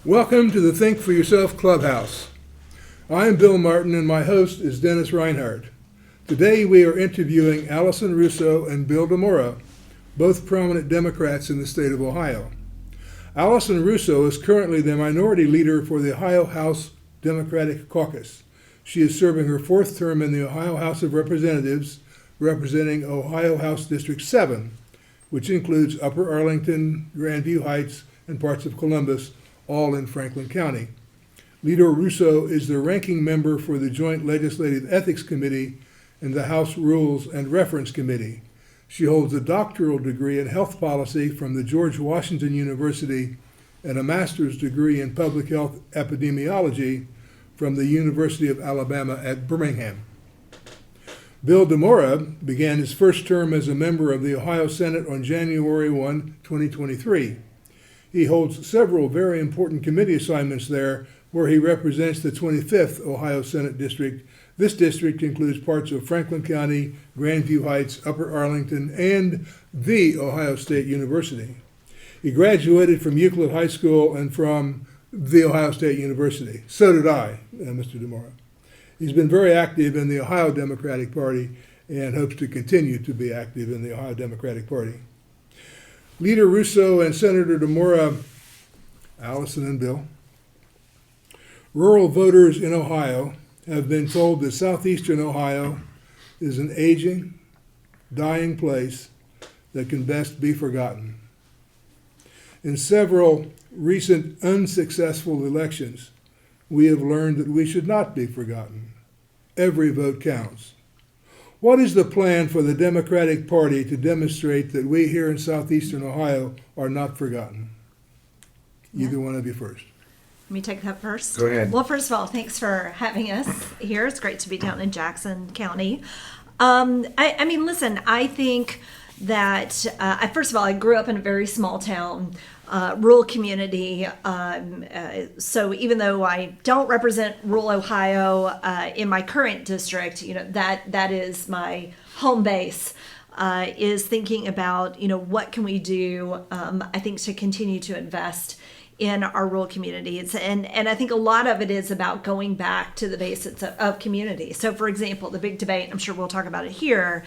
Welcome to the Think for Yourself Clubhouse. I'm Bill Martin and my host is Dennis Reinhardt. Today we are interviewing Allison Russo and Bill DeMora, both prominent Democrats in the state of Ohio. Allison Russo is currently the minority leader for the Ohio House Democratic Caucus. She is serving her fourth term in the Ohio House of Representatives, representing Ohio House District 7, which includes Upper Arlington, Grandview Heights, and parts of Columbus, all in Franklin County. Leader Russo is the ranking member for the Joint Legislative Ethics Committee and the House Rules and Reference Committee. She holds a doctoral degree in health policy from the George Washington University and a master's degree in public health epidemiology from the University of Alabama at Birmingham. Bill DeMora began his first term as a member of the Ohio Senate on January 1, 2023. He holds several very important committee assignments there where he represents the 25th Ohio Senate District. This district includes parts of Franklin County, Grandview Heights, Upper Arlington, and The Ohio State University. He graduated from Euclid High School and from The Ohio State University. So did I, Mr. DeMora. He's been very active in the Ohio Democratic Party and hopes to continue to be active in the Ohio Democratic Party. Leader Russo and Senator DeMora, Allison and Bill. Rural voters in Ohio have been told that Southeastern Ohio is an aging, dying place that can best be forgotten. In several recent unsuccessful elections, we have learned that we should not be forgotten. Every vote counts. What is the plan for the Democratic Party to demonstrate that we here in Southeastern Ohio are not forgotten? Either one of you first. Let me take that first. Go ahead. Well, first of all, thanks for having us here. It's great to be down in Jackson County. Listen, I think that, first of all, I grew up in a very small town, rural community. So even though I don't represent rural Ohio in my current district, that is my home base. Is thinking about, what can we do, I think, to continue to invest in our rural communities. And I think a lot of it is about going back to the basics of community. So, for example, the big debate, I'm sure we'll talk about it here,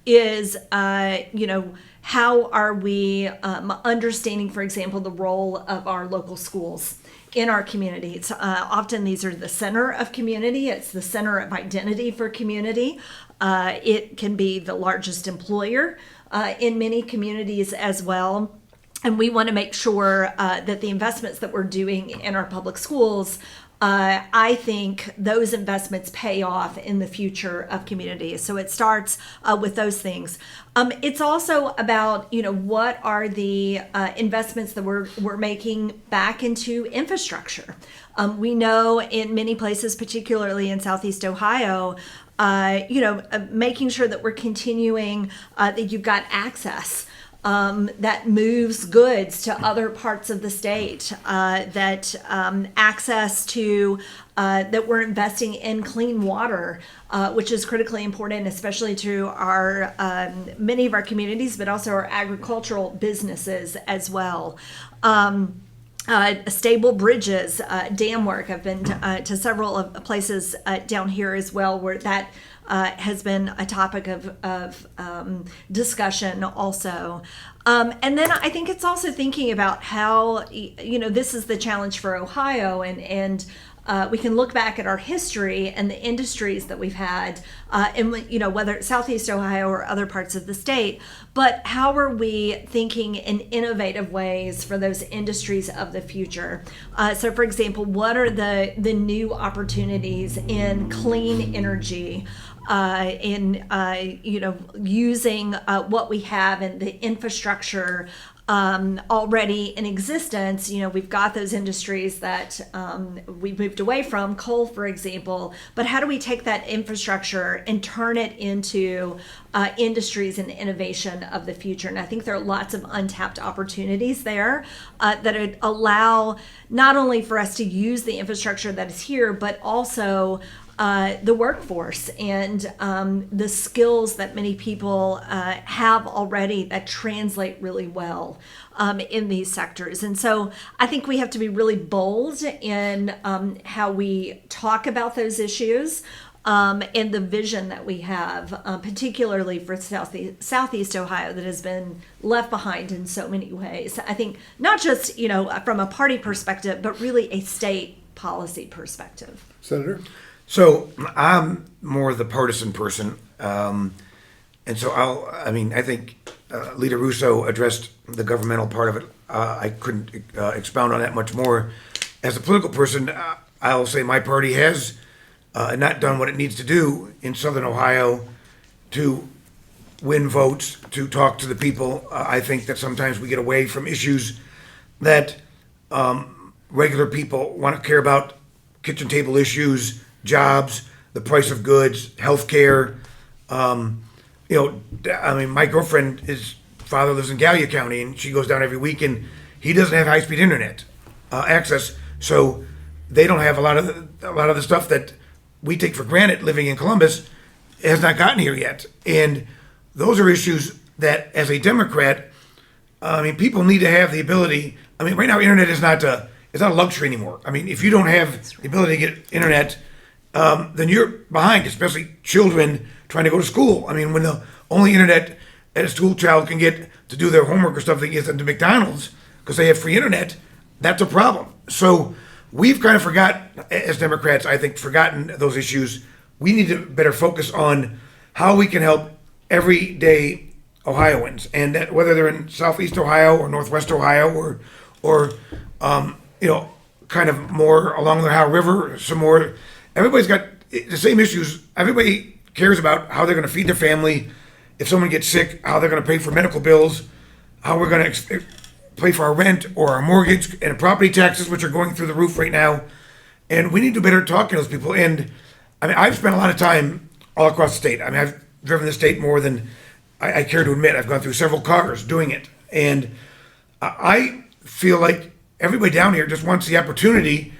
is, how are we understanding, for example, the role of our local schools in our communities? Often these are the center of community. It's the center of identity for community. It can be the largest employer in many communities as well. And we want to make sure that the investments that we're doing in our public schools, I think those investments pay off in the future of communities. So it starts with those things. It's also about, what are the investments that we're making back into infrastructure. We know in many places, particularly in Southeast Ohio, making sure that we're continuing, that you've got access that moves goods to other parts of the state, access to, that we're investing in clean water, which is critically important, especially to our many of our communities, but also our agricultural businesses as well. Stable bridges, dam work. I've been to several of places down here as well where that has been a topic of discussion also. And then I think it's also thinking about how, this is the challenge for Ohio, and we can look back at our history and the industries that we've had, and whether it's Southeast Ohio or other parts of the state, but how are we thinking in innovative ways for those industries of the future? So for example, what are the new opportunities in clean energy, using what we have in the infrastructure already in existence? We've got those industries that we've moved away from, coal, for example, but how do we take that infrastructure and turn it into industries and innovation of the future? And I think there are lots of untapped opportunities there that would allow not only for us to use the infrastructure that is here, but also the workforce and the skills that many people have already that translate really well in these sectors. And so I think we have to be really bold in how we talk about those issues. And the vision that we have, particularly for Southeast Ohio, that has been left behind in so many ways. I think not just, from a party perspective, but really a state policy perspective. Senator? So I'm more the partisan person. And so I think Leader Russo addressed the governmental part of it. I couldn't expound on that much more. As a political person, I'll say my party has not done what it needs to do in Southern Ohio to win votes, to talk to the people. I think that sometimes we get away from issues that regular people want to care about: kitchen table issues, jobs, the price of goods, health care. My girlfriend, his father lives in Gallia County, and she goes down every week, and he doesn't have high-speed internet access, so they don't have a lot of the stuff that we take for granted living in Columbus has not gotten here yet. And those are issues that, as a Democrat, people need to have the ability. Right now, internet is not a luxury anymore. If you don't have the ability to get internet, then you're behind, especially children trying to go to school. When the only internet a school child can get to do their homework or stuff they get into McDonald's because they have free internet, that's a problem. So we've kind of as Democrats, I think, forgotten those issues. We need to better focus on how we can help everyday Ohioans, and that whether they're in Southeast Ohio or Northwest Ohio or kind of more along the Ohio River, some more. Everybody's got the same issues. Everybody cares about how they're going to feed their family. If someone gets sick, how they're going to pay for medical bills, how we're going to pay for our rent or our mortgage and property taxes, which are going through the roof right now. And we need to better talk to those people. And I've spent a lot of time all across the state. I've driven the state more than I care to admit. I've gone through several cars doing it. And I feel like everybody down here just wants the opportunity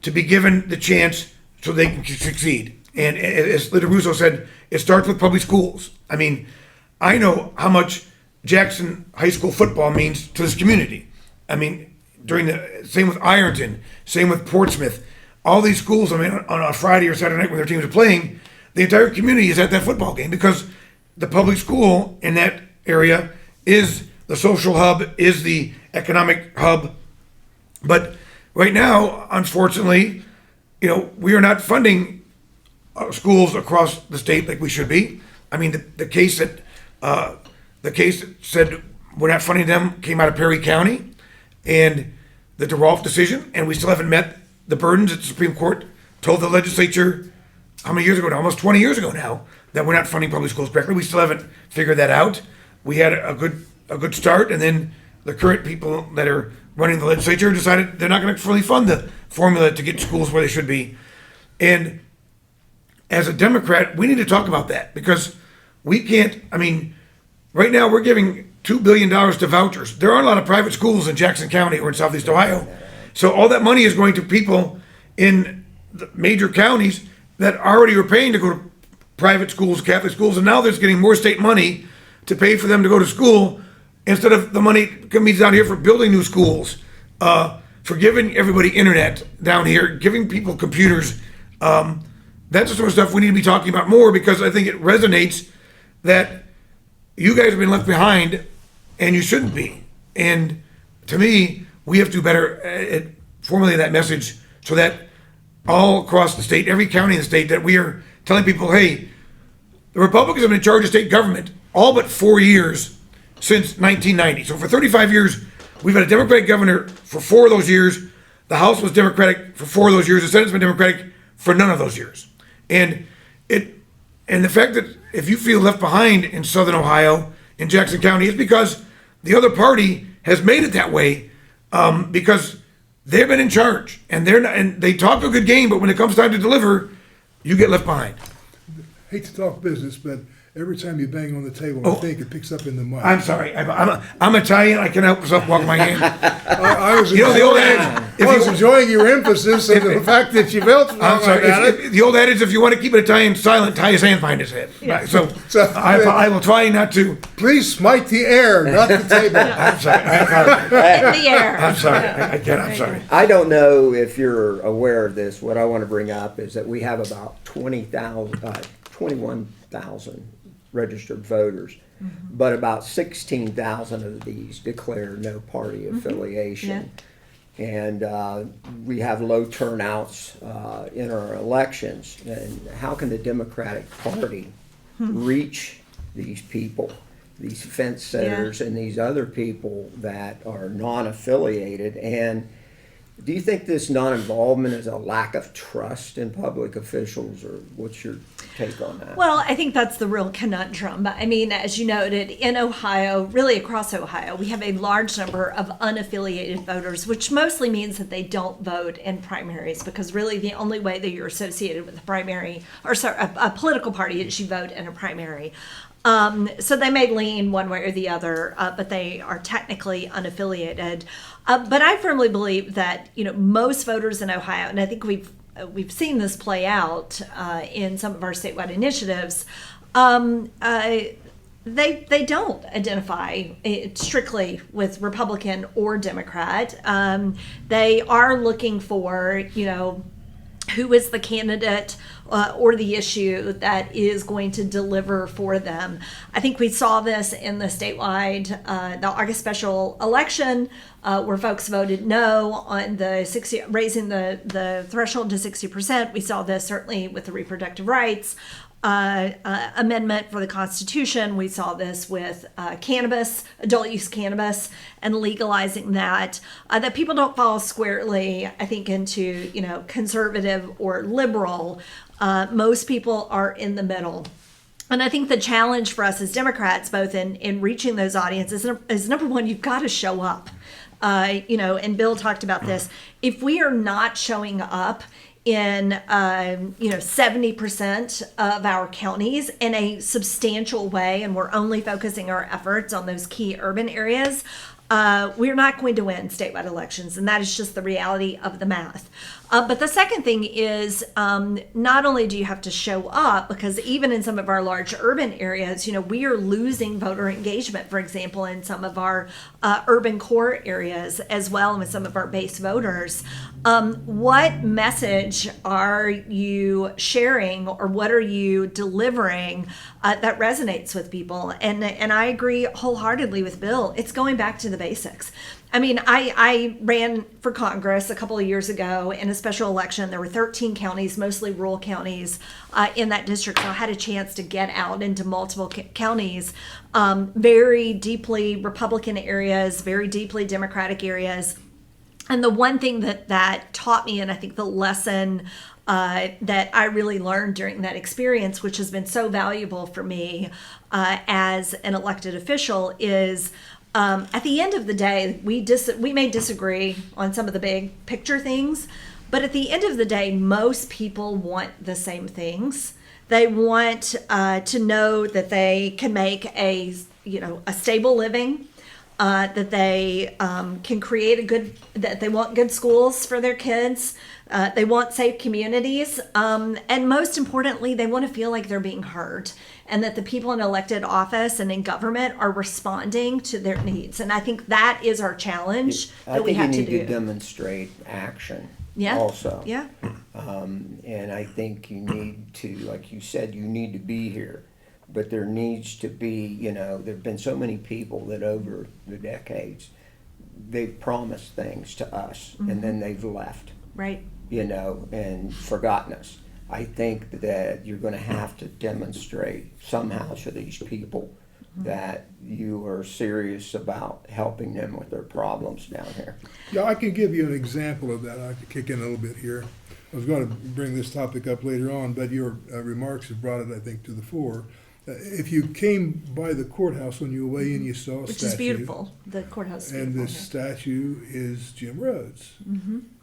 to be given the chance so they can succeed. And as Leader Russo said, it starts with public schools. I know how much Jackson High School football means to this community. Same with Ironton, same with Portsmouth. All these schools, on a Friday or Saturday night when their teams are playing, the entire community is at that football game because the public school in that area is the social hub, is the economic hub. But right now, unfortunately, we are not funding schools across the state like we should be. The case that said we're not funding them came out of Perry County, and the DeRolf decision, and we still haven't met the burdens that the Supreme Court told the legislature how many years ago now, almost 20 years ago now, that we're not funding public schools correctly. We still haven't figured that out. We had a good start, and then the current people that are running the legislature decided they're not going to fully fund the formula to get schools where they should be. And as a Democrat, we need to talk about that because we can't, right now we're giving $2 billion to vouchers. There aren't a lot of private schools in Jackson County or in Southeast Ohio. So all that money is going to people in the major counties that already are paying to go to private schools, Catholic schools, and now they're getting more state money to pay for them to go to school instead of the money coming down here for building new schools, for giving everybody internet down here, giving people computers. That's the sort of stuff we need to be talking about more because I think it resonates that you guys have been left behind and you shouldn't be. And to me, we have to do better at formulating that message so that all across the state, every county in the state, that we are telling people, hey, the Republicans have been in charge of state government all but 4 years since 1990. So for 35 years, we've had a Democratic governor for 4 of those years. The House was Democratic for 4 of those years. The Senate's been Democratic for none of those years. And the fact that if you feel left behind in Southern Ohio, in Jackson County, is because the other party has made it that way because they've been in charge and they talk a good game, but when it comes time to deliver, you get left behind. Hate to talk business, but every time you bang on the table, I think it picks up in the mic. I'm sorry. I'm Italian. I can't help myself walk my hand. I was the old adage, I was enjoying your emphasis and the fact that you felt I'm wrong sorry. about it. The old adage, if you want to keep an Italian silent, tie his hand behind his head. Yeah. So, So- I will try not to. Please smite the air, not the table. I'm sorry. In the air. I'm sorry. I'm sorry. I don't know if you're aware of this. What I want to bring up is that we have about 21,000 registered voters, but about 16,000 of these declare no party affiliation. And we have low turnouts in our elections. And how can the Democratic Party reach these people, these fence sitters, and these other people that are non-affiliated? And do you think this non-involvement is a lack of trust in public officials, or what's your take on that? Well, I think that's the real conundrum. I mean, as you noted, in Ohio, really across Ohio, we have a large number of unaffiliated voters, which mostly means that they don't vote in primaries, because really the only way that you're associated with a primary, or sorry, a political party is you vote in a primary. So they may lean one way or the other, but they are technically unaffiliated. But I firmly believe that, you know, most voters in Ohio, and I think we've seen this play out in some of our statewide initiatives, they don't identify strictly with Republican or Democrat. They are looking for, you know, who is the candidate or the issue that is going to deliver for them. I think we saw this in the statewide, the August special election, where folks voted no on the raising the threshold to 60%. We saw this certainly with the reproductive rights amendment for the Constitution. We saw this with cannabis, adult use cannabis, and legalizing that. That people don't fall squarely, I think, into, you know, conservative or liberal. Most people are in the middle. And I think the challenge for us as Democrats, both in reaching those audiences, is number one, you've got to show up. You know, and Bill talked about this. If we are not showing up in 70% of our counties in a substantial way, and we're only focusing our efforts on those key urban areas, we're not going to win statewide elections, and that is just the reality of the math. But the second thing is, not only do you have to show up, because even in some of our large urban areas, you know, we are losing voter engagement, for example, in some of our urban core areas as well, and with some of our base voters. What message are you sharing, or what are you delivering that resonates with people? And I agree wholeheartedly with Bill. It's going back to the basics. I mean, I ran for Congress a couple of years ago in a special election. There were 13 counties, mostly rural counties, in that district. So I had a chance to get out into multiple counties, very deeply Republican areas, very deeply Democratic areas. And the one thing that taught me, and I think the lesson that I really learned during that experience, which has been so valuable for me as an elected official, is at the end of the day, we may disagree on some of the big picture things, but at the end of the day, most people want the same things. They want to know that they can make a stable living, that they can create that they want good schools for their kids. They want safe communities. And most importantly, they want to feel like they're being heard, and that the people in elected office and in government are responding to their needs. And I think that is our challenge that we have to do. I think you need to demonstrate action also. Yeah. And I think you need to, like you said, you need to be here. But there needs to be, there have been so many people that over the decades, they've promised things to us, and then they've left. Right. And forgotten us. I think that you're going to have to demonstrate somehow to these people that you are serious about helping them with their problems down here. Yeah, I can give you an example of that. I could kick in a little bit here. I was going to bring this topic up later on, but your remarks have brought it, I think, to the fore. If you came by the courthouse on your way in, you saw a statue. Which is beautiful. The courthouse is beautiful. And the statue is Jim Rhodes.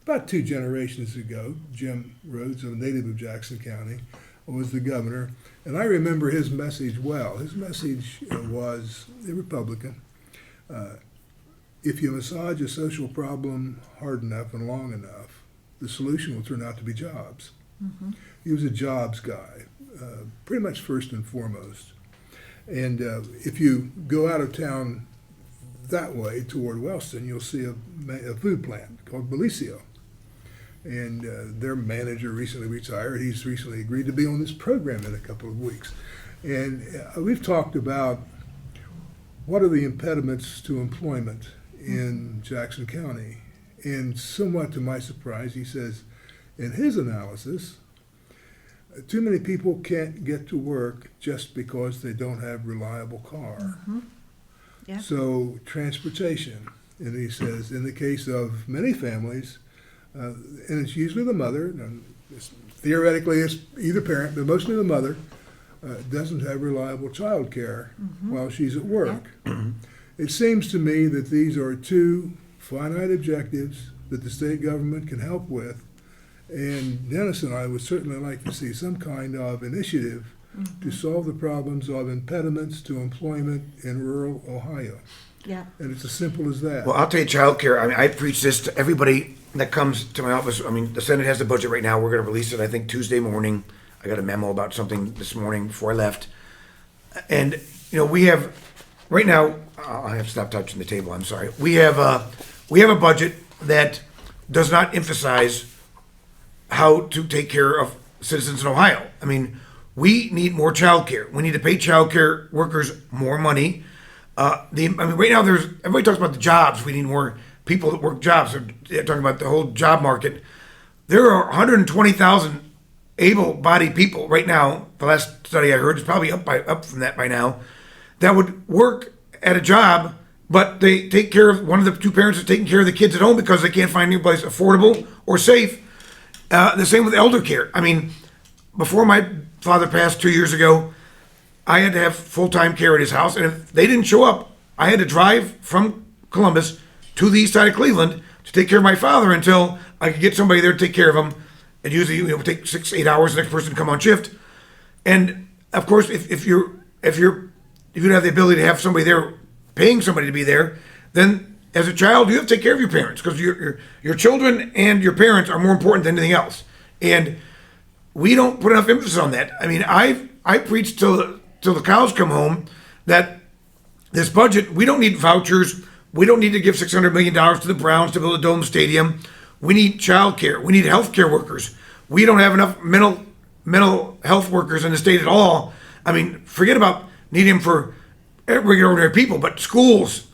About 2 generations ago, Jim Rhodes, a native of Jackson County, was the governor. And I remember his message well. His message was a Republican. if you massage a social problem hard enough and long enough, the solution will turn out to be jobs. He was a jobs guy, pretty much first and foremost. And if you go out of town that way toward Wellston, you'll see a food plant called Belicio. And their manager recently retired. He's recently agreed to be on this program in a couple of weeks. And we've talked about what are the impediments to employment in Jackson County. And somewhat to my surprise, he says, in his analysis, too many people can't get to work just because they don't have reliable car. Yeah. So transportation, and he says, in the case of many families, and it's usually the mother, and theoretically it's either parent, but mostly the mother, doesn't have reliable child care while she's at work. It seems to me that these are two finite objectives that the state government can help with, and Dennis and I would certainly like to see some kind of initiative to solve the problems of impediments to employment in rural Ohio. Yeah. And it's as simple as that. Well, I'll tell you, childcare. I mean, I preach this to everybody that comes to my office. I mean, the Senate has the budget right now. We're going to release it, I think, Tuesday morning. I got a memo about something this morning before I left. And, you know, we have, right now, I have to stop touching the table, I'm sorry. We have a budget that does not emphasize how to take care of citizens in Ohio. I mean, we need more child care. We need to pay child care workers more money. Right now, everybody talks about the jobs. We need more people that work jobs. They're talking about the whole job market. There are 120,000 able-bodied people right now. The last study I heard is probably up from that by now, that would work at a job, but they take care of, one of the two parents is taking care of the kids at home because they can't find any place affordable or safe. The same with elder care. I mean, before my father passed 2 years ago, I had to have full-time care at his house, and if they didn't show up, I had to drive from Columbus to the east side of Cleveland to take care of my father until I could get somebody there to take care of him. And usually, it would take 6-8 hours the next person to come on shift. And of course, if you don't have the ability to have somebody there, paying somebody to be there, then as a child, you have to take care of your parents because your children and your parents are more important than anything else. And we don't put enough emphasis on that. I mean, I preach till the cows come home that this budget, we don't need vouchers. We don't need to give $600 million to the Browns to build a dome stadium. We need child care. We need health care workers. We don't have enough mental health workers in the state at all. I mean, forget about needing them for regular ordinary people, but schools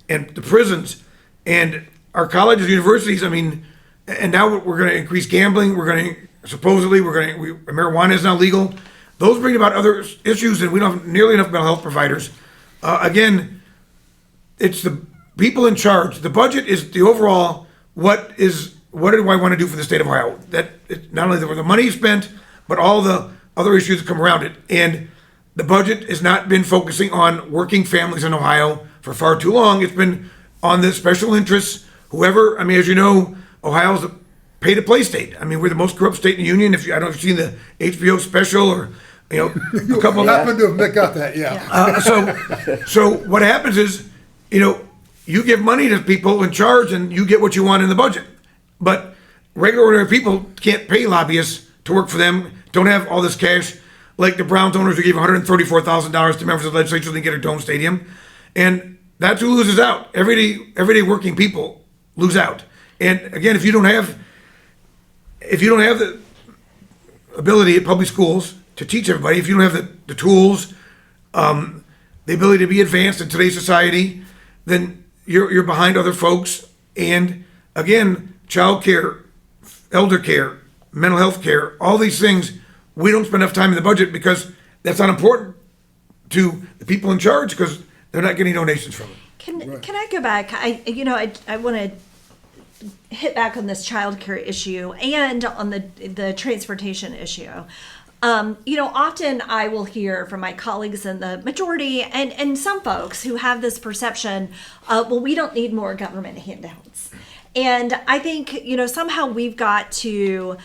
and the prisons and our colleges, universities. I mean, and now we're going to increase gambling. Marijuana is now legal. Those bring about other issues, and we don't have nearly enough mental health providers. Again, it's the people in charge. The budget is the overall, what do I want to do for the state of Ohio? That not only the money spent, but all the other issues that come around it. And the budget has not been focusing on working families in Ohio for far too long. It's been on the special interests, whoever. I mean, as you know, Ohio's a pay-to-play state. I mean, we're the most corrupt state in the union. I don't know if you've seen the HBO special or, you know, a couple. Happen to have got that, yeah. So what happens is, you know, you give money to people in charge and you get what you want in the budget. But regular ordinary people can't pay lobbyists to work for them, don't have all this cash, like the Browns owners who gave $134,000 to members of the legislature to get a dome stadium. And that's who loses out. Everyday working people lose out. And again, if you don't have the ability at public schools to teach everybody, if you don't have the tools, the ability to be advanced in today's society, then you're behind other folks. And again, child care, elder care, mental health care, all these things, we don't spend enough time in the budget because that's not important to the people in charge because they're not getting donations from it. Can I go back? I want to hit back on this child care issue and on the transportation issue. Often I will hear from my colleagues in the majority and some folks who have this perception, well, we don't need more government handouts. And I think, somehow we've got to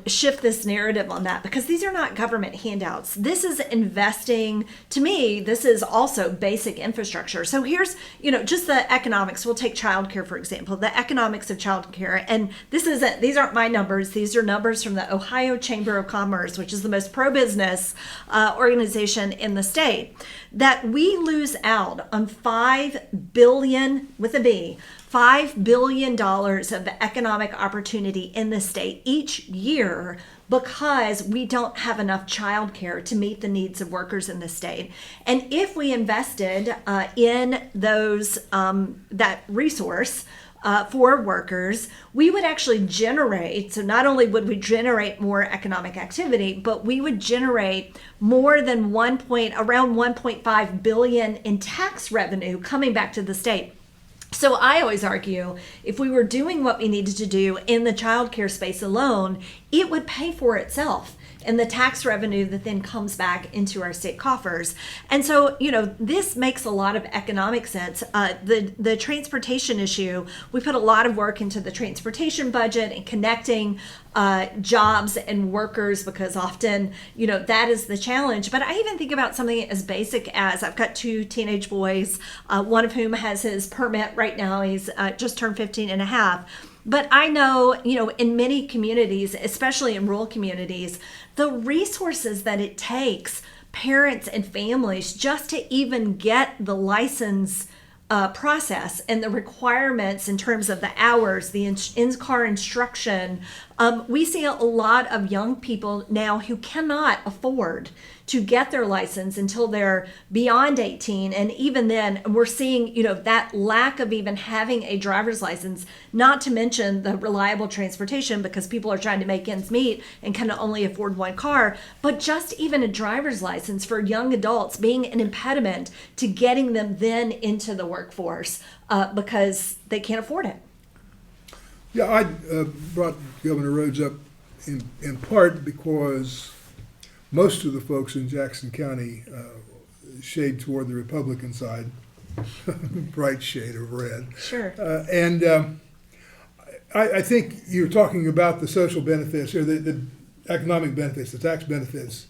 shift this narrative on that, because these are not government handouts. This is investing. To me, this is also basic infrastructure. So here's, just the economics. We'll take childcare, for example, the economics of childcare. And these aren't my numbers. These are numbers from the Ohio Chamber of Commerce, which is the most pro-business organization in the state, that we lose out on $5 billion with a B, $5 billion of economic opportunity in the state each year because we don't have enough childcare to meet the needs of workers in the state. And if we invested in those that resource for workers, we would actually generate, so not only would we generate more economic activity, but we would generate more than around 1.5 billion in tax revenue coming back to the state. So I always argue, if we were doing what we needed to do in the childcare space alone, it would pay for itself and the tax revenue that then comes back into our state coffers. And so, this makes a lot of economic sense. The transportation issue, we put a lot of work into the transportation budget and connecting jobs and workers, because often, that is the challenge. But I even think about something as basic as, I've got 2 teenage boys, one of whom has his permit right now. He's just turned 15 and a half. But I know, in many communities, especially in rural communities, the resources that it takes parents and families just to even get the license process and the requirements in terms of the hours, the in-car instruction. We see a lot of young people now who cannot afford to get their license until they're beyond 18. And even then, we're seeing, that lack of even having a driver's license, not to mention the reliable transportation, because people are trying to make ends meet and can only afford one car. But just even a driver's license for young adults being an impediment to getting them then into the workforce because they can't afford it. Yeah, I brought Governor Rhodes up in part because most of the folks in Jackson County shade toward the Republican side, bright shade of red. Sure. I think you're talking about the social benefits, or the economic benefits, the tax benefits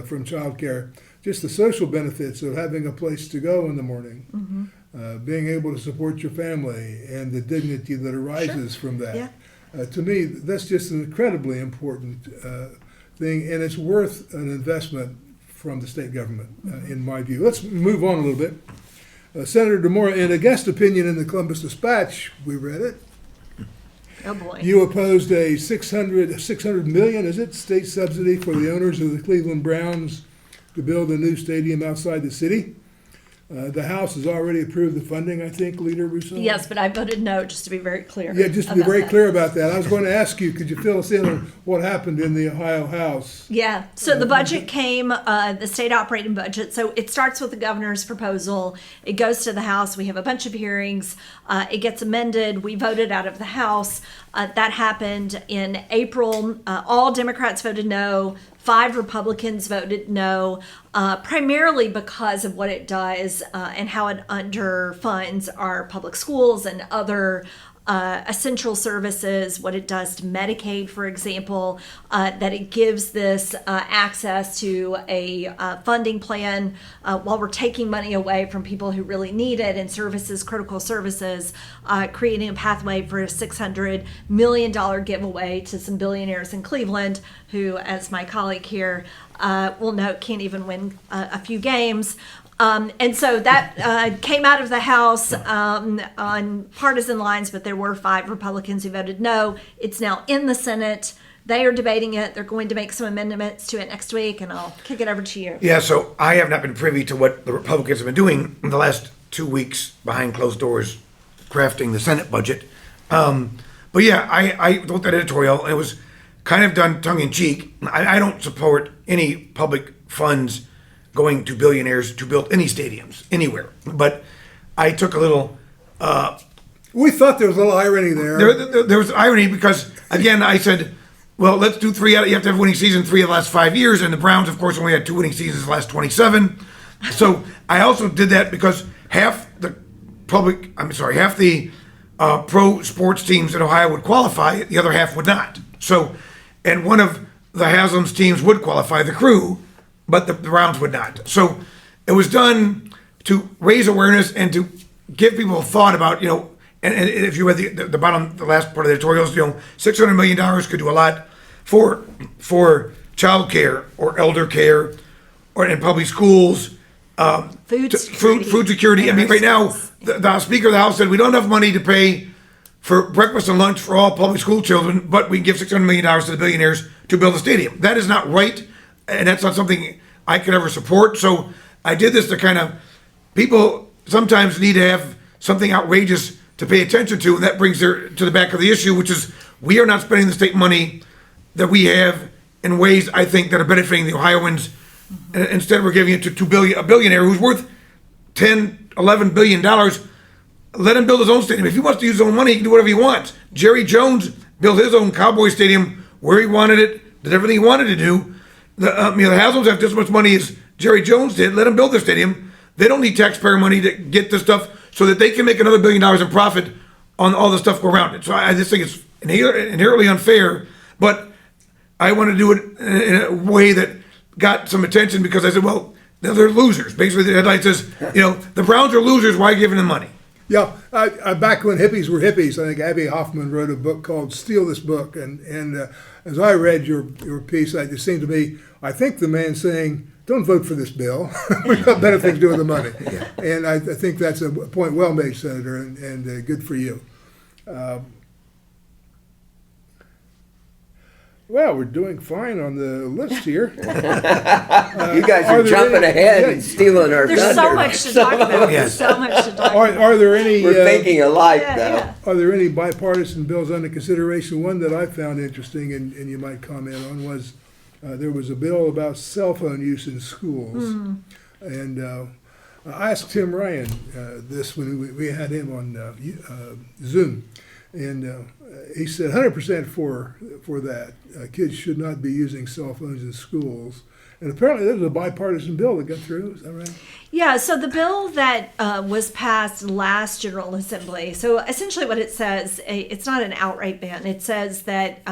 from childcare, just the social benefits of having a place to go in the morning, being able to support your family, and the dignity that arises from that. Yeah. To me, that's just an incredibly important thing, and it's worth an investment from the state government, in my view. Let's move on a little bit. Senator DeMora, in a guest opinion in the Columbus Dispatch, we read it. Oh boy. You opposed a $600 million, is it, state subsidy for the owners of the Cleveland Browns to build a new stadium outside the city. The House has already approved the funding, I think, Leader Russo? Yes, but I voted no, just to be very clear. Yeah, just to be very clear about that. I was going to ask you, could you fill us in on what happened in the Ohio House? Yeah, so the budget came, the state operating budget. So it starts with the governor's proposal. It goes to the House. We have a bunch of hearings. It gets amended. We voted out of the House. That happened in April. All Democrats voted no. 5 Republicans voted no, primarily because of what it does and how it underfunds our public schools and other essential services, what it does to Medicaid, for example, that it gives this access to a funding plan while we're taking money away from people who really need it and services, critical services, creating a pathway for a $600 million giveaway to some billionaires in Cleveland who, as my colleague here will note, can't even win a few games. And so that came out of the House on partisan lines, but there were 5 Republicans who voted no. It's now in the Senate. They are debating it. They're going to make some amendments to it next week, and I'll kick it over to you. Yeah, so I have not been privy to what the Republicans have been doing in the last 2 weeks behind closed doors, crafting the Senate budget. But yeah, I wrote that editorial, and it was kind of done tongue-in-cheek. I don't support any public funds going to billionaires to build any stadiums anywhere. But I took a little... we thought there was a little irony there. There was irony because, again, I said, well, let's do 3 out of... You have to have a winning season 3 of the last 5 years, and the Browns, of course, only had 2 winning seasons the last 27. So I also did that because half the pro sports teams in Ohio would qualify, the other half would not. So and one of the Haslam's teams would qualify the crew, but the Browns would not. So it was done to raise awareness and to give people thought about, and if you read the bottom, the last part of the editorials, $600 million could do a lot for child care or elder care or in public schools. Food security. Food security. I mean, right now, the Speaker of the House said we don't have money to pay for breakfast and lunch for all public school children, but we can give $600 million to the billionaires to build a stadium. That is not right, and that's not something I could ever support. So I did this to kind of, people sometimes need to have something outrageous to pay attention to, and that brings her to the back of the issue, which is we are not spending the state money that we have in ways I think that are benefiting the Ohioans. Instead, we're giving it to a billionaire who's worth $10, $11 billion. Let him build his own stadium. If he wants to use his own money, he can do whatever he wants. Jerry Jones built his own Cowboy Stadium where he wanted it, did everything he wanted to do. The Haslams have just as much money as Jerry Jones did. Let him build their stadium. They don't need taxpayer money to get this stuff so that they can make another $1 billion in profit on all the stuff around it. So I just think it's inherently unfair, but I want to do it in a way that got some attention because I said, well, they're losers. Basically, the headline says, the Browns are losers. Why giving them money? Yeah, back when hippies were hippies, I think Abby Hoffman wrote a book called "Steal This Book," and as I read your piece, it seemed to me, I think the man saying, "Don't vote for this bill. We've got better things to do with the money," and I think that's a point well made, Senator, and good for you. Well, we're doing fine on the list here. You guys are jumping ahead and stealing our There's thunder. so much to talk about. There's so much to talk about. Are there any? We're thinking alike, Yeah, though. yeah. Are there any bipartisan bills under consideration? One that I found interesting, and you might comment on, was there was a bill about cell phone use in schools. And I asked Tim Ryan this when we had him on Zoom. And he said 100% for that. Kids should not be using cell phones in schools. And apparently there was a bipartisan bill that got through. Is that right? Yeah, so the bill that was passed last General Assembly, so essentially what it says, it's not an outright ban. It says that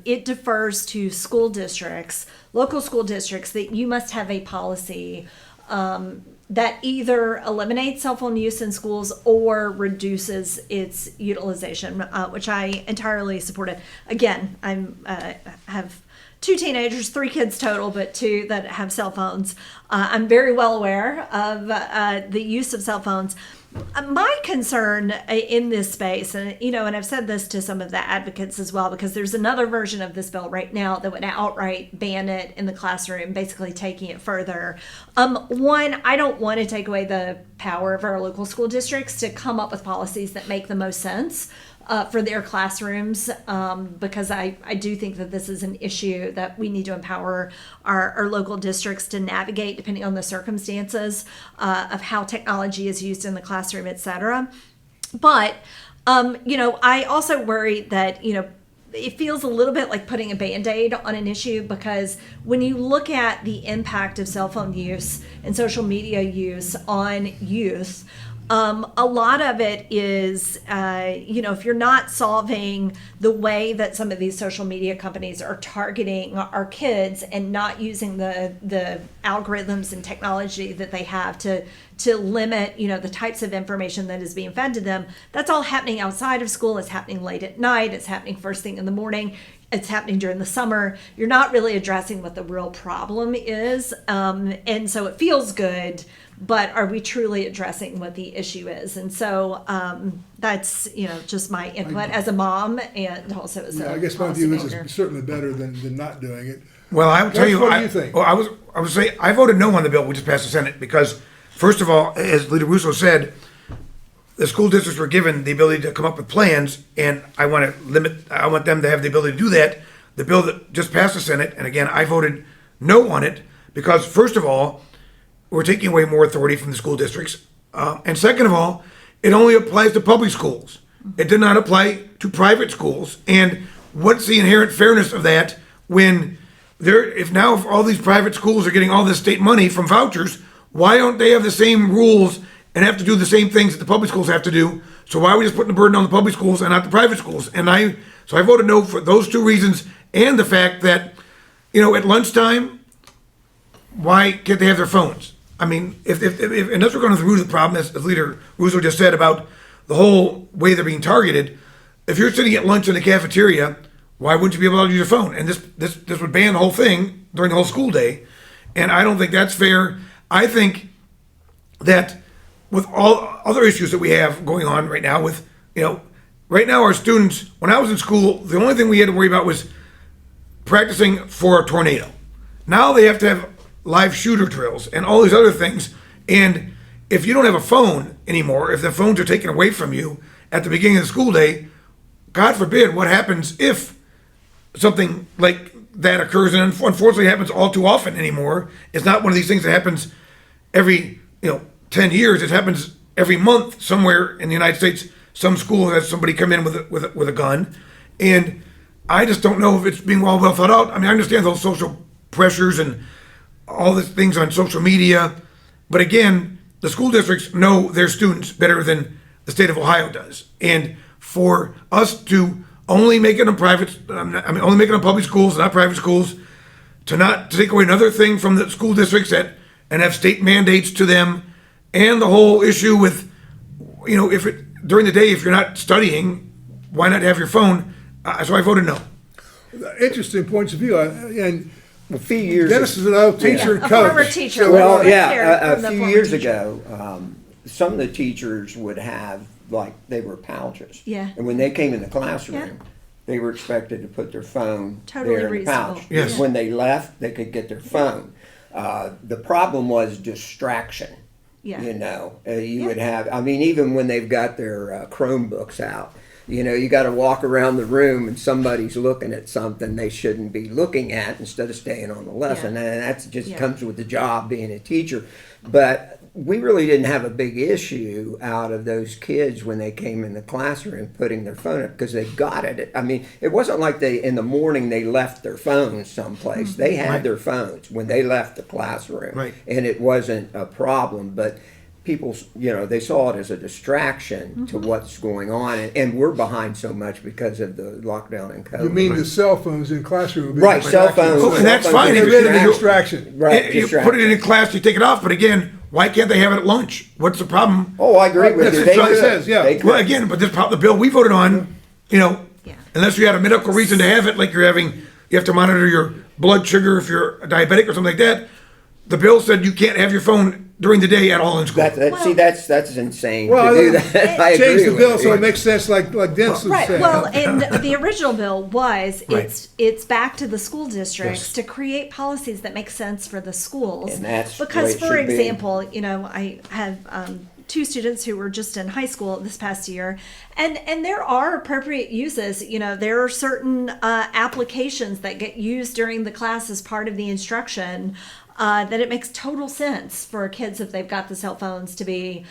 it defers to school districts, local school districts, that you must have a policy that either eliminates cell phone use in schools or reduces its utilization, which I entirely supported. Again, I have 2 teenagers, 3 kids total, but 2 that have cell phones. I'm very well aware of the use of cell phones. My concern in this space, and I've said this to some of the advocates as well, because there's another version of this bill right now that would outright ban it in the classroom, basically taking it further. One, I don't want to take away the power of our local school districts to come up with policies that make the most sense for their classrooms, because I do think that this is an issue that we need to empower our local districts to navigate depending on the circumstances of how technology is used in the classroom, et cetera. But, I also worry that, it feels a little bit like putting a Band-Aid on an issue, because when you look at the impact of cell phone use and social media use on youth, a lot of it is, if you're not solving the way that some of these social media companies are targeting our kids and not using the algorithms and technology that they have to limit, the types of information that is being fed to them, that's all happening outside of school. It's happening late at night. It's happening first thing in the morning. It's happening during the summer. You're not really addressing what the real problem is. And so it feels good, but are we truly addressing what the issue is? And so that's, just my input as a mom and also as a I guess my view is policymaker. it's certainly better than not doing it. Well, I will tell you, What do you think? Well, I would say I voted no on the bill we just passed the Senate because, first of all, as Leader Russo said, the school districts were given the ability to come up with plans, and I want them to have the ability to do that. The bill that just passed the Senate, and again, I voted no on it because, first of all, we're taking away more authority from the school districts, and second of all, it only applies to public schools. It did not apply to private schools. And what's the inherent fairness of that when if all these private schools are getting all this state money from vouchers, why don't they have the same rules and have to do the same things that the public schools have to do? So why are we just putting the burden on the public schools and not the private schools? So I voted no for those 2 reasons and the fact that, at lunchtime, why can't they have their phones? I mean, if unless we're going to the root of the problem, as Leader Russo just said about the whole way they're being targeted, if you're sitting at lunch in the cafeteria, why wouldn't you be able to use your phone? And this would ban the whole thing during the whole school day, and I don't think that's fair. I think that with all other issues that we have going on right now, right now our students, when I was in school, the only thing we had to worry about was practicing for a tornado. Now they have to have live shooter drills and all these other things. And if you don't have a phone anymore, if the phones are taken away from you at the beginning of the school day, God forbid, what happens if something like that occurs? And unfortunately, it happens all too often anymore. It's not one of these things that happens every 10 years. It happens every month somewhere in the United States. Some school has somebody come in with a gun, and I just don't know if it's being well thought out. I mean, I understand those social pressures and all these things on social media, but again, the school districts know their students better than the state of Ohio does, and for us to only make it in only make it in public schools, not private schools, to take away another thing from the school districts and have state mandates to them, and the whole issue with, during the day, if you're not studying, why not have your phone? So I voted no. Interesting points of view. And A few years. Dennis is an old teacher and A coach. former teacher. So, Well, Let's hear yeah, from a the few former years teacher. ago, some of the teachers would have, like, they were pouches. Yeah. And when they came in the classroom, Yeah. they were expected to put their phone Totally there in the pouch. reasonable. Yes. When they left, they could get their phone. The problem was distraction. Yeah. You would have, I mean, even when they've got their Chromebooks out, you got to walk around the room and somebody's looking at something they shouldn't be looking at instead of staying on the lesson. Yeah. And that just Yeah. comes with the job being a teacher. But we really didn't have a big issue out of those kids when they came in the classroom putting their phone up because they got it. I mean, it wasn't like in the morning they left their phones someplace. They had Right. their phones when they left the classroom. Right. And it wasn't a problem. But people, they saw it as a distraction to what's going on. And we're behind so much because of the lockdown and COVID. You mean the cell phones in classroom? would be Right, a cell distraction. phones. Oh, and that's Cell phones fine. Get If rid of the you- distraction. Right, You put it in class, you take it off, but again, why can't they have it at lunch? What's the problem? Oh, I agree with That's you. what They it could. says, yeah. They could. Well, again, but the bill we voted on, Yeah. unless you had a medical reason to have it, like you have to monitor your blood sugar if you're a diabetic or something like that. The bill said you can't have your phone during the day at all in school. That's insane Well, to do that. I agree Change the with bill you. so it makes sense, like Dennis was Right. saying. Well, and the original bill was Right. it's back to the school districts Yes. to create policies that make sense for the schools. And that's the because, way it for should be. example, I have two students who were just in high school this past year, and there are appropriate uses. There are certain applications that get used during the class as part of the instruction. That it makes total sense for kids if they've got the cell phones to be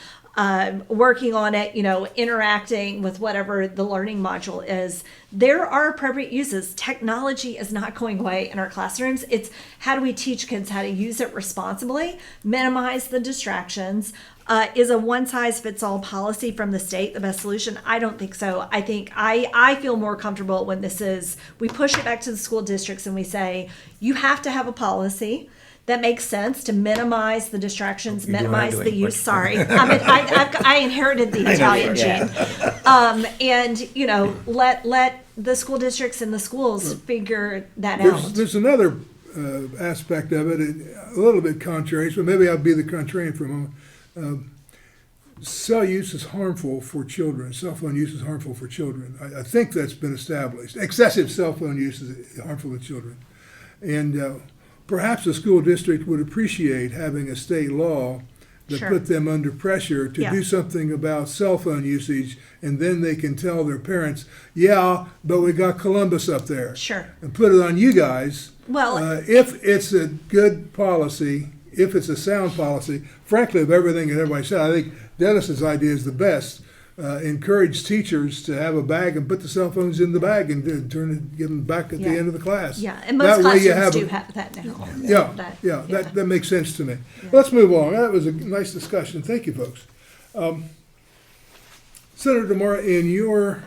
working on it, interacting with whatever the learning module is. There are appropriate uses. Technology is not going away in our classrooms. It's how do we teach kids how to use it responsibly, minimize the distractions. Is a one-size-fits-all policy from the state the best solution? I don't think so. I think I feel more comfortable when we push it back to the school districts and we say, you have to have a policy that makes sense to minimize the distractions, You do what I'm minimize the doing, use. but- Sorry, I inherited the Italian gene, and let the school districts and the schools figure that out. There's another aspect of it, a little bit contrary, so maybe I'll be the contrarian for a moment. Cell use is harmful for children. Cell phone use is harmful for children. I think that's been established. Excessive cell phone use is harmful to children. And perhaps the school district would appreciate having a state law that Sure. put them under pressure to Yeah. do something about cell phone usage, and then they can tell their parents, yeah, but we got Columbus up there. Sure. And put it on you guys. Well, If it's a good policy, if it's a sound policy, frankly, of everything that everybody said, I think Dennis's idea is the best. Encourage teachers to have a bag and put the cell phones in the bag and give them back at the Yeah. end of the class. Yeah, and most That way you classrooms have do a- have that now. Yeah, that makes sense to me. Let's move on. That was a nice discussion. Thank you, folks. Senator DeMora, in your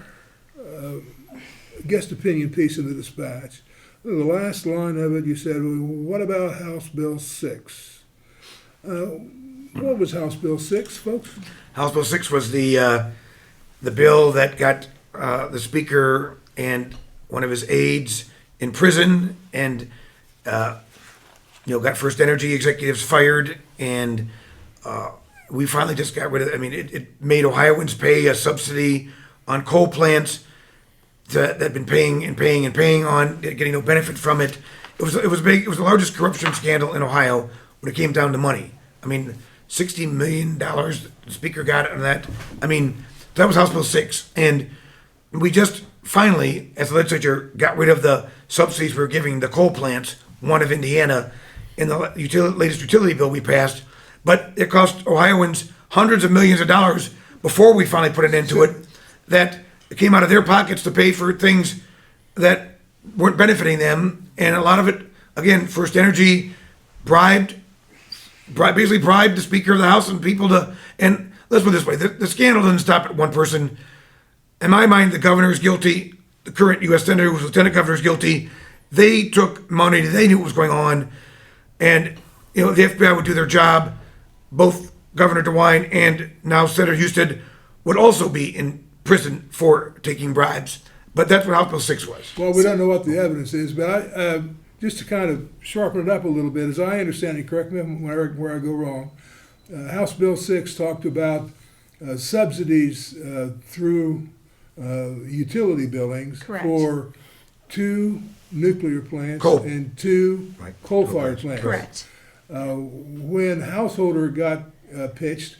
guest opinion piece in the Dispatch, the last line of it, you said, well, what about House Bill 6? What was House Bill 6, folks? House Bill 6 was the bill that got the speaker and one of his aides in prison, and got First Energy executives fired, and we finally just got rid of it. I mean, it made Ohioans pay a subsidy on coal plants that had been paying on, getting no benefit from it. It was big. It was the largest corruption scandal in Ohio when it came down to money. I mean, $60 million the speaker got on that. I mean, that was House Bill 6, and we just finally, as the legislature, got rid of the subsidies we were giving the coal plants, one of Indiana, in the latest utility bill we passed. But it cost Ohioans hundreds of millions of dollars before we finally put an end to it, that it came out of their pockets to pay for things that weren't benefiting them. And a lot of it, again, First Energy basically bribed the Speaker of the House and people to, and let's put it this way, the scandal doesn't stop at one person. In my mind, the governor is guilty, the current U.S. Senator, who's lieutenant governor, is guilty. They took money, they knew what was going on, and the FBI would do their job. Both Governor DeWine and now Senator Houston would also be in prison for taking bribes. But that's what House Bill 6 was. Well, we don't know what the evidence is, but just to kind of sharpen it up a little bit, as I understand it, correct me where I go wrong, House Bill 6 talked about subsidies through utility billings. Correct. For 2 nuclear plants Coal. and 2 Right. coal-fired plants. Correct. When Householder got pitched,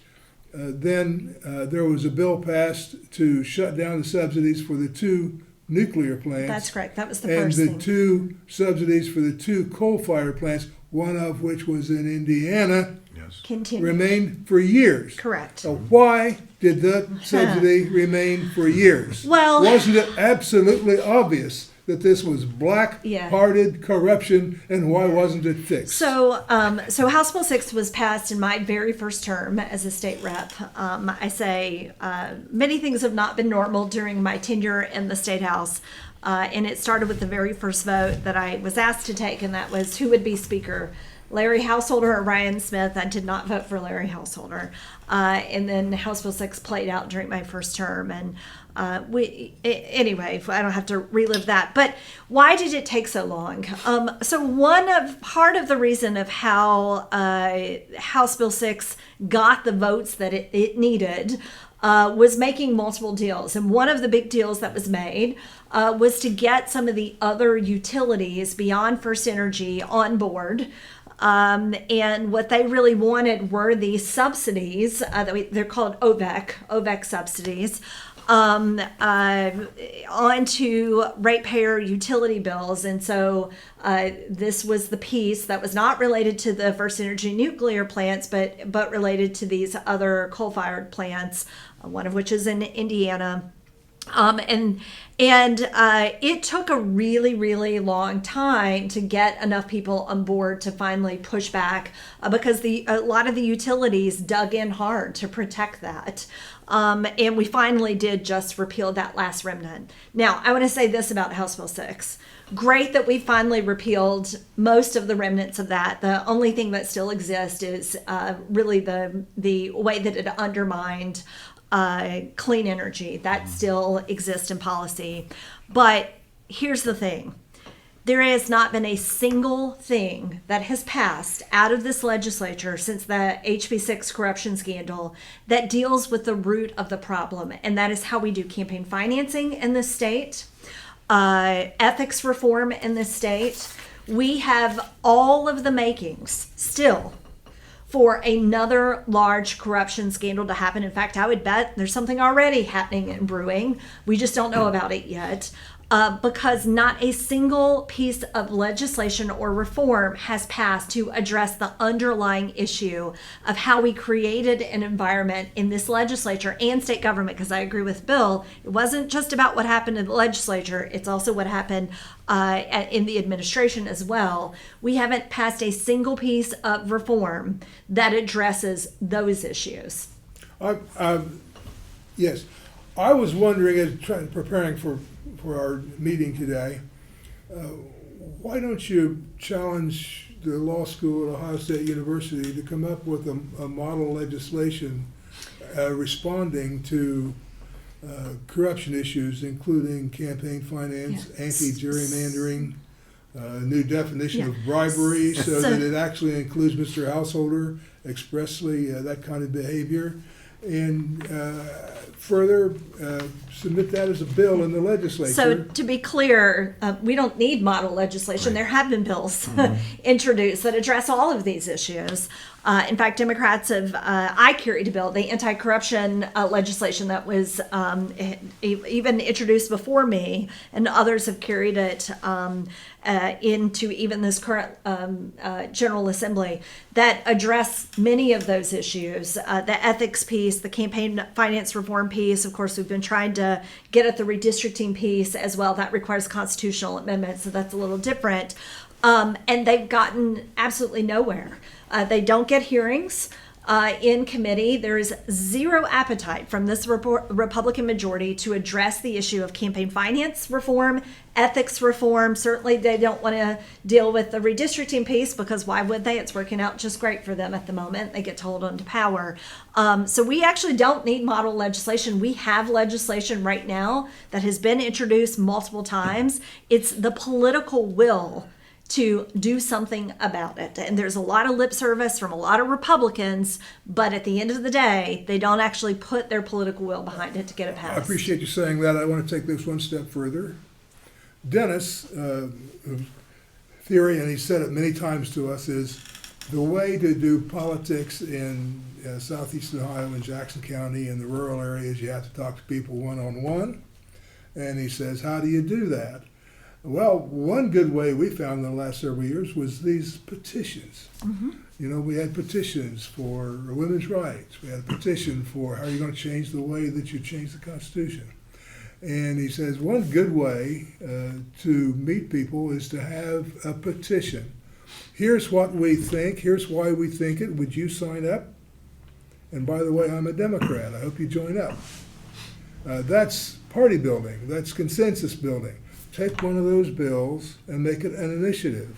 then there was a bill passed to shut down the subsidies for the 2 nuclear plants. That's correct. That was the And first the thing. 2 subsidies for the 2 coal-fired plants, one of which was in Indiana, Continue. remained for years. Correct. So why did that subsidy remain for years? Well- wasn't it absolutely obvious that this was black-hearted corruption, and why wasn't it fixed? So House Bill 6 was passed in my very first term as a state rep. I say many things have not been normal during my tenure in the state house. And it started with the very first vote that I was asked to take, and that was who would be speaker, Larry Householder or Ryan Smith. I did not vote for Larry Householder. And then House Bill 6 played out during my first term. And anyway, I don't have to relive that. But why did it take so long? So part of the reason of how House Bill 6 got the votes that it needed was making multiple deals. And one of the big deals that was made was to get some of the other utilities beyond First Energy on board. And what they really wanted were these subsidies, they're called OVEC subsidies, onto ratepayer utility bills. And so this was the piece that was not related to the First Energy nuclear plants, but related to these other coal-fired plants, one of which is in Indiana. And it took a really, really long time to get enough people on board to finally push back because a lot of the utilities dug in hard to protect that. And we finally did just repeal that last remnant. Now, I want to say this about House Bill 6. Great that we finally repealed most of the remnants of that. The only thing that still exists is really the way that it undermined clean energy. That still exists in policy. But here's the thing. There has not been a single thing that has passed out of this legislature since the HB6 corruption scandal that deals with the root of the problem. And that is how we do campaign financing in this state, ethics reform in this state. We have all of the makings still for another large corruption scandal to happen. In fact, I would bet there's something already happening and brewing. We just don't know about it yet. Because not a single piece of legislation or reform has passed to address the underlying issue of how we created an environment in this legislature and state government. Because I agree with Bill, it wasn't just about what happened in the legislature, it's also what happened in the administration as well. We haven't passed a single piece of reform that addresses those issues. Yes, I was wondering, as preparing for our meeting today, why don't you challenge the law school at Ohio State University to come up with a model legislation responding to corruption issues, including campaign finance, Yes. anti-gerrymandering, new definition Yeah. of bribery, so So- that it actually includes Mr. Householder expressly, that kind of behavior, and further submit that as a bill in the legislature. So to be clear, we don't need model legislation. There have been bills introduced that address all of these issues. In fact, Democrats have, I carried a bill, the anti-corruption legislation that was even introduced before me, and others have carried it into even this current General Assembly, that address many of those issues. The ethics piece, the campaign finance reform piece, of course, we've been trying to get at the redistricting piece as well. That requires constitutional amendments, so that's a little different. And they've gotten absolutely nowhere. They don't get hearings in committee. There is zero appetite from this Republican majority to address the issue of campaign finance reform, ethics reform. Certainly, they don't want to deal with the redistricting piece, because why would they? It's working out just great for them at the moment. They get to hold on to power. So we actually don't need model legislation. We have legislation right now that has been introduced multiple times. It's the political will to do something about it. And there's a lot of lip service from a lot of Republicans, but at the end of the day, they don't actually put their political will behind it to get it passed. I appreciate you saying that. I want to take this one step further. Dennis, theory, and he said it many times to us, is the way to do politics in Southeastern Ohio and Jackson County and the rural areas, you have to talk to people one-on-one. And he says, how do you do that? Well, one good way we found in the last several years was these petitions. Mm-hmm. You know, we had petitions for women's rights. We had a petition for how are you going to change the way that you change the Constitution. And he says one good way to meet people is to have a petition. Here's what we think. Here's why we think it. Would you sign up? And by the way, I'm a Democrat. I hope you join up. That's party building. That's consensus building. Take one of those bills and make it an initiative.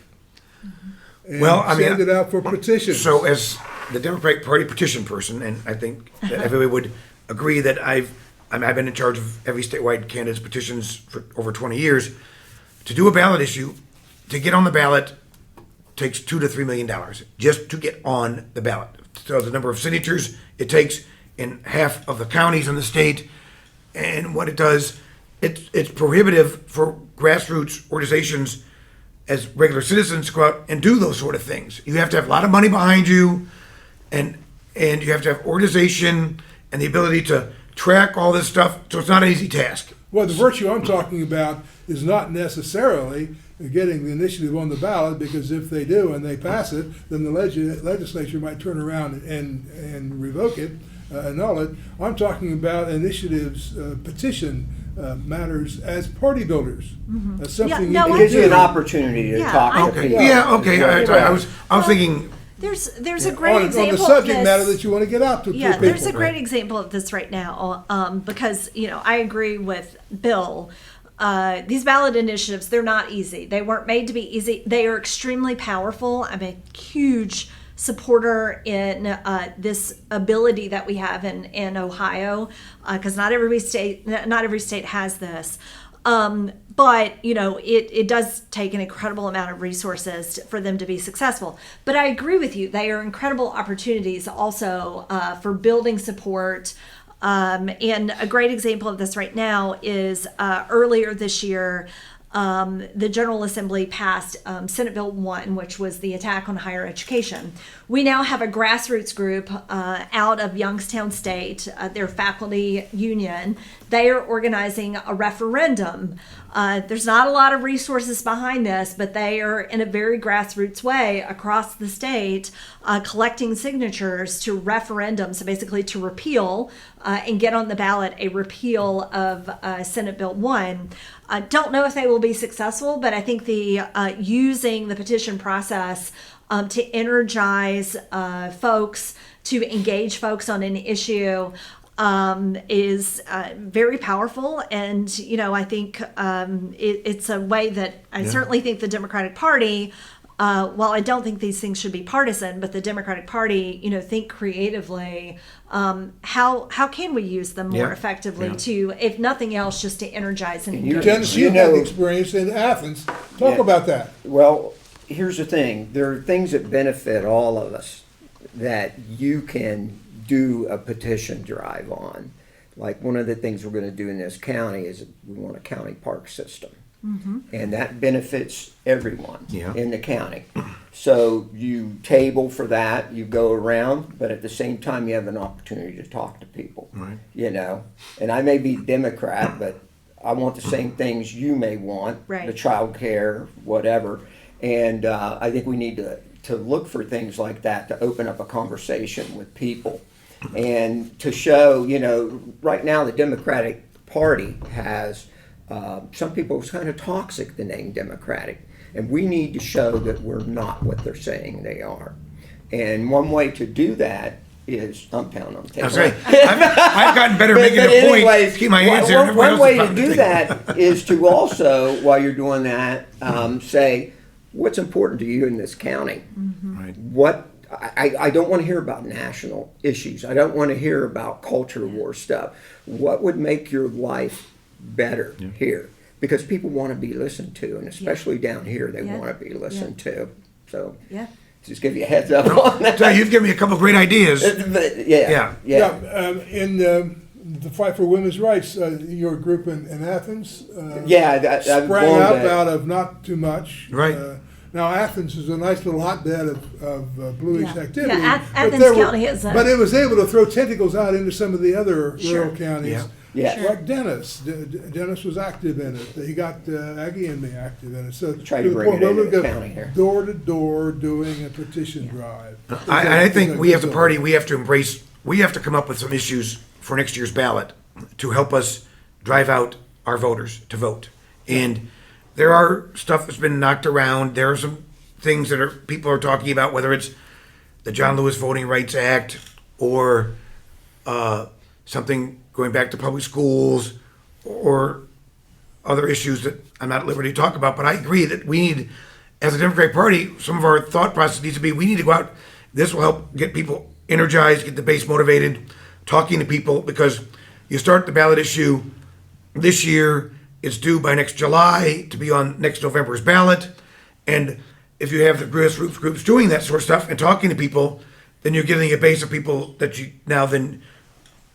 And send it out for petitions. So as the Democratic Party petition person, and I think that everybody would agree that I've been in charge of every statewide candidate's petitions for over 20 years. To do a ballot issue, to get on the ballot, takes $2 to $3 million just to get on the ballot. So the number of signatures it takes in half of the counties in the state, and what it does, it's prohibitive for grassroots organizations as regular citizens to go out and do those sort of things. You have to have a lot of money behind you, and you have to have organization and the ability to track all this stuff. So it's not an easy task. Well, the virtue I'm talking about is not necessarily getting the initiative on the ballot, because if they do and they pass it, then the legislature might turn around and revoke it, annul it. I'm talking about initiatives, petition matters as party builders. Mm-hmm. As something Yeah, no, you It can gives you do. an opportunity to Yeah, talk to Okay. people. Yeah. Okay. I was thinking. There's a great on example the subject of this. matter that you want to get out to Yeah, people. there's a great example of this right now, because I agree with Bill. These ballot initiatives, they're not easy. They weren't made to be easy. They are extremely powerful. I'm a huge supporter in this ability that we have in Ohio, because not every state has this. But it does take an incredible amount of resources for them to be successful. But I agree with you; they are incredible opportunities also for building support. And a great example of this right now is earlier this year, the General Assembly passed Senate Bill 1, which was the attack on higher education. We now have a grassroots group out of Youngstown State, their faculty union. They are organizing a referendum. There's not a lot of resources behind this, but they are in a very grassroots way across the state collecting signatures to referendum, so basically to repeal and get on the ballot a repeal of Senate Bill 1. I don't know if they will be successful, but I think the using the petition process to energize folks, to engage folks on an issue, is very powerful. And, I think it's a way that I certainly think the Democratic Party, while I don't think these things should be partisan, but the Democratic Party, think creatively, how can we use them more effectively to, if nothing else, just to energize and encourage. Dennis, you had experience in Athens. Talk about that. Well, here's the thing. There are things that benefit all of us that you can do a petition drive on. Like one of the things we're going to do in this county is we want a county park system. And that benefits everyone in the county. So you table for that, you go around, but at the same time you have an opportunity to talk to people. Right. And I may be Democrat, but I want the same things you may want, Right. the child care, whatever. And I think we need to look for things like that to open up a conversation with people. And to show, right now the Democratic Party has, some people, it's kind of toxic, the name Democratic. And we need to show that we're not what they're saying they are. And one way to do that is, I'm pounding on the table. That's right. I've gotten better making a point. Anyways, Keep my hands there. one way to do that is to also, while you're doing that, say, what's important to you in this county? Right. What I don't want to hear about national issues. I don't want to hear about culture war stuff. What would make your life better here? Because people want to be listened to, and especially down here, they want to be listened to. So just give you a heads up on that. So you've given me a couple of great ideas. Yeah. In the fight for women's rights, your group in Athens sprang up out of not too much. Right. Now, Athens is a nice little hotbed of Blue East activity. Athens County is. But it was able to throw tentacles out into some of the other rural counties. Yeah. Like Dennis. Dennis was active in it. He got Aggie and me active in it. So Try to bring it into the county here. Door to door doing a petition drive. I think we as a party, we have to come up with some issues for next year's ballot to help us drive out our voters to vote. And there are stuff that's been knocked around. There are some things that people are talking about, whether it's the John Lewis Voting Rights Act or something going back to public schools or other issues that I'm not at liberty to talk about. But I agree that we need, as a Democratic Party, some of our thought process needs to be, we need to go out. This will help get people energized, get the base motivated, talking to people, because you start the ballot issue this year. It's due by next July to be on next November's ballot. And if you have the grassroots groups doing that sort of stuff and talking to people, then you're getting a base of people that you now then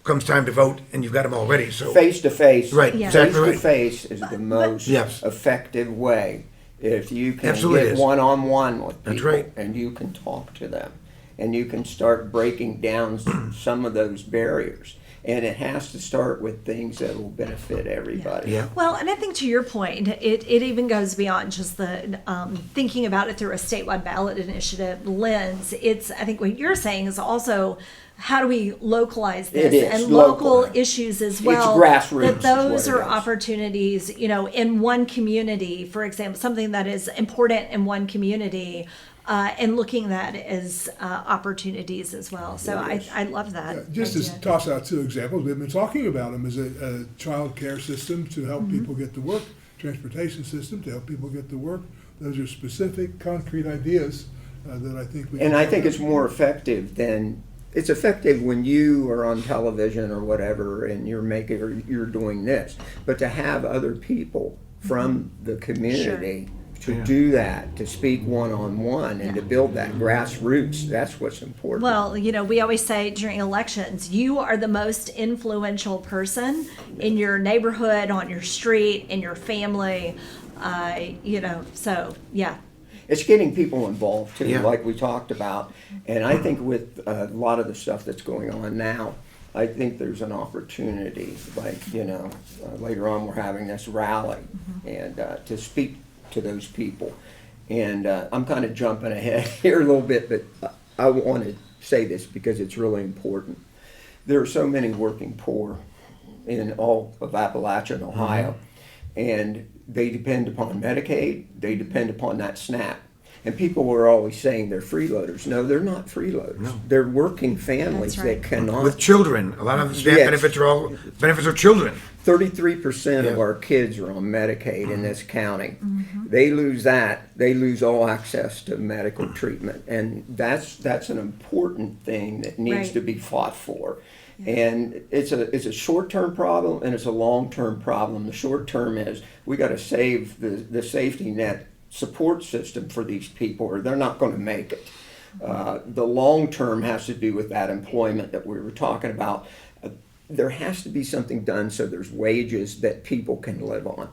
comes time to vote and you've got them all ready. So face to face. Right, exactly right. Face to face is the most effective way. If you can get one-on-one with people, that's right, and you can talk to them and you can start breaking down some of those barriers. And it has to start with things that will benefit everybody. Yeah. Well, and I think to your point, it even goes beyond just the thinking about it through a statewide ballot initiative lens. I think what you're saying is also, how do we localize this and local issues as well? It's grassroots. That those are opportunities, in one community, for example, something that is important in one community. And looking at that as opportunities as well. So I love that. Just idea. to toss out two examples, we've been talking about them as a child care system to help people get to work, transportation system to help people get to work. Those are specific, concrete ideas that I think we can. And I think it's more effective than, it's effective when you are on television or whatever and you're doing this. But to have other people from the community to do that, to speak one-on-one and to build that grassroots, that's what's important. Well, we always say during elections, you are the most influential person in your neighborhood, on your street, in your family, so yeah. It's getting people involved too, like we talked about. And I think with a lot of the stuff that's going on now, I think there's an opportunity, later on we're having this rally and to speak to those people. And I'm kind of jumping ahead here a little bit, but I want to say this because it's really important. There are so many working poor in all of Appalachia and Ohio, and they depend upon Medicaid, they depend upon that SNAP. And people were always saying they're freeloaders. No, they're not freeloaders. No. They're working families That's right. that cannot. With children, a lot of the SNAP Yes. benefits are all benefits of children. 33% of Yeah. our kids are on Medicaid in this county. They lose that. They lose all access to medical treatment, and that's an important thing that needs Right. to be fought for. And it's a short-term problem and it's a long-term problem. The short term is we got to save the safety net support system for these people, or they're not going to make it. The long term has to do with that employment that we were talking about. There has to be something done so there's wages that people can live on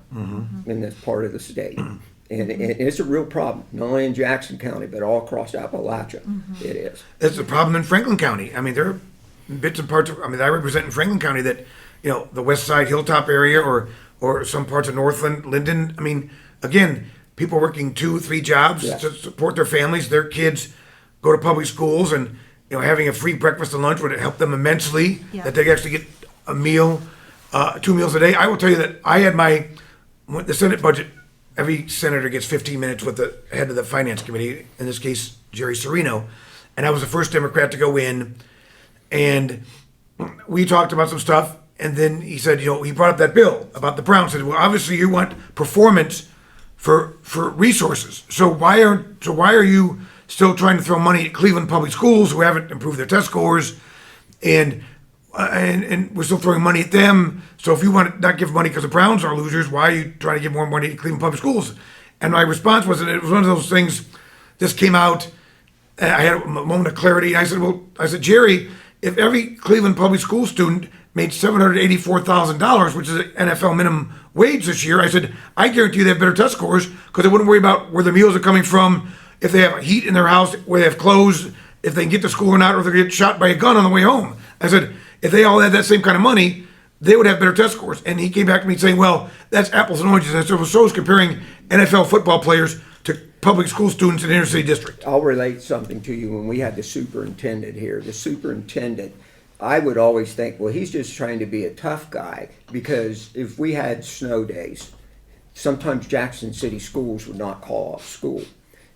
in this part of the state. And it's a real problem, not only in Jackson County, but all across Appalachia. It is. It's a problem in Franklin County. I mean, there are bits and parts of, I mean, I represent in Franklin County that, you know, the west side hilltop area or some parts of Northland, Linden. I mean, again, people working 2-3 jobs Yes. to support their families. Their kids go to public schools, and, you know, having a free breakfast and lunch would help them immensely, Yeah. that they could actually get a meal, 2 meals a day. I will tell you that I had the Senate budget, every senator gets 15 minutes with the head of the finance committee, in this case, Jerry Serino. And I was the first Democrat to go in, and we talked about some stuff. And then he said, you know, he brought up that bill about the Browns. Said, well, obviously you want performance for resources. So why are you still trying to throw money at Cleveland public schools who haven't improved their test scores, and we're still throwing money at them? So if you want to not give money because the Browns are losers, why are you trying to give more money to Cleveland public schools? And my response was, and it was one of those things. This came out, and I had a moment of clarity. And I said, Jerry, if every Cleveland public school student made $784,000, which is an NFL minimum wage this year, I said, I guarantee you they have better test scores because they wouldn't worry about where their meals are coming from, if they have heat in their house, where they have clothes, if they can get to school or not, or if they get shot by a gun on the way home. I said, if they all had that same kind of money, they would have better test scores. And he came back to me saying, well, that's apples and oranges. And so is comparing NFL football players to public school students in the inner city district. I'll relate something to you. When we had the superintendent here, I would always think, well, he's just trying to be a tough guy, because if we had snow days, sometimes Jackson City schools would not call off school.